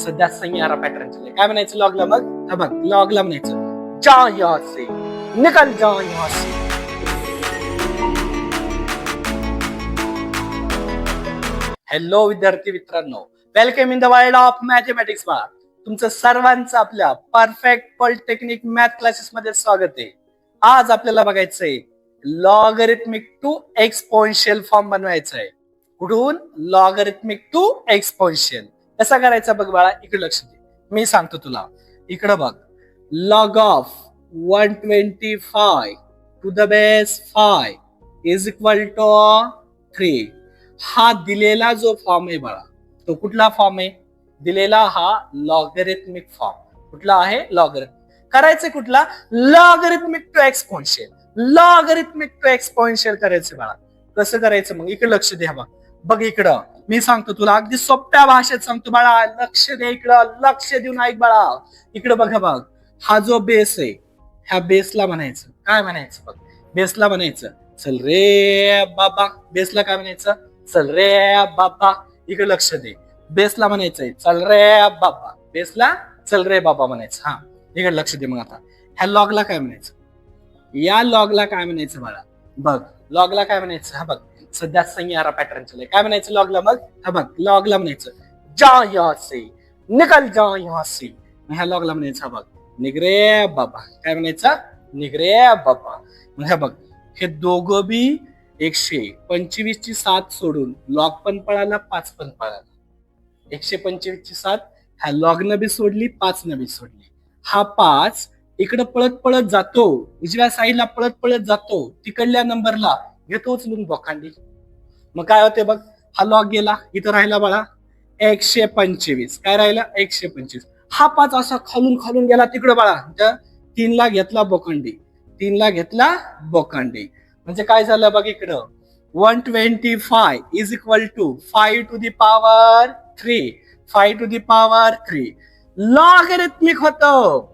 सध्या सैयारा पॅटर्न चालू आहे. काय म्हणायचं लॉगला? मग हा बघ लॉगला म्हणायचं जा यहाँ से निकल जा यहाँ से. हॅलो विद्यार्थी मित्रांनो, welcome in the world of mathematics. बाळा, तुमचं सर्वांचं आपल्या परफेक्ट पॉलिटेक्निक मॅथ क्लासेस मध्ये स्वागत आहे. आज आपल्याला बघायचंय लॉगरिथमिक टू एक्सपोनेन्शियल फॉर्म बनवायचा आहे. कुठून? Logarithmic to exponential. कसा करायचा बघ बाळा, इकडे लक्ष दे, मी सांगतो तुला. इकडे बघ, log of 125 to the base 5 is equal to 3. हा दिलेला जो फॉर्म आहे बाळा, तो कुठला फॉर्म आहे? दिलेला हा लॉगरिथमिक फॉर्म. कुठला आहे? लॉगरिथमिक. करायचं कुठला? Logarithmic to exponential. Logarithmic to exponential करायचं बाळा. कसं करायचं मग? इकडे लक्ष द्या. बघ इकडं मी सांगतो तुला, अगदी सोप्या भाषेत सांगतो बाळा. लक्ष दे इकडं, लक्ष देऊन ऐक बाळा. इकडे बघा बघ, हा जो बेस आहे, ह्या बेसला म्हणायचं काय? म्हणायचं बघ, बेसला म्हणायचं चल रे बाबा. बेसला काय म्हणायचं? चल रे बाबा. इकडे लक्ष दे, बेसला म्हणायचंय चल रे बाबा. बेसला चल रे बाबा म्हणायचं. हा, इकडे लक्ष दे. मग आता ह्या लॉगला काय म्हणायचं? या लॉगला काय म्हणायचं बाळा? बघ लॉगला काय म्हणायचं? हा बघ, सध्या सैयारा पॅटर्न चालू आहे. काय म्हणायचं लॉगला? मग हा बघ लॉगला म्हणायचं जा यहाँ से निकल जा यहाँ से. ह्या लॉगला म्हणायचं हा बघ निगरे बाबा. काय म्हणायचं? निगरे बाबा. मग ह्या बघ, हे दोघं बी 125 ची 7 सोडून लॉग पण पळाला, 5 पण पळाला. 125 ची 7 ह्या लॉगनं बी सोडली, 5 न बी सोडली. हा 5 इकडे पळत पळत जातो, उजव्या साईडला पळत पळत जातो, तिकडल्या नंबरला घेतो उचलून बोखांडी. मग काय होते बघ, हा लॉग गेला, इथं राहिला बाळा 125. काय राहिला? 125. हा 5 असा खालून खालून गेला तिकडे बाळा, 3 ला घेतला बोखांडी. 3 ला घेतला बोखांडी. म्हणजे काय झालं बघ इकडं, 125 is equal to 5 to the power 3. 5 to the power 3 logarithmic होतं.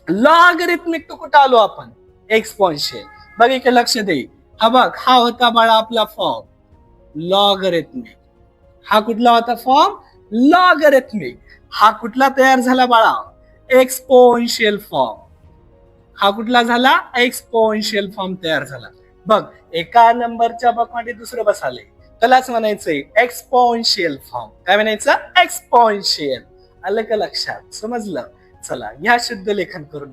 लॉगरिथमिक टू कुठं आलो आपण? एक्सपोनेन्शियल. बघ इकडे लक्ष दे. हा बघ, हा होता बाळा आपला फॉर्म लॉगरिथमिक. हा कुठला होता फॉर्म? लॉगरिथमिक. हा कुठला तयार झाला बाळा? Exponential form. हा कुठला झाला? एक्सपोनेन्शियल फॉर्म तयार झाला. बघ, एका नंबरच्या बॉक्समध्ये दुसरं बसाले, त्यालाच म्हणायचंय एक्सपोनेन्शियल फॉर्म. काय म्हणायचं? एक्सपोनेन्शियल. आलं का लक्षात? समजलं? चला, या शुद्ध लेखन करून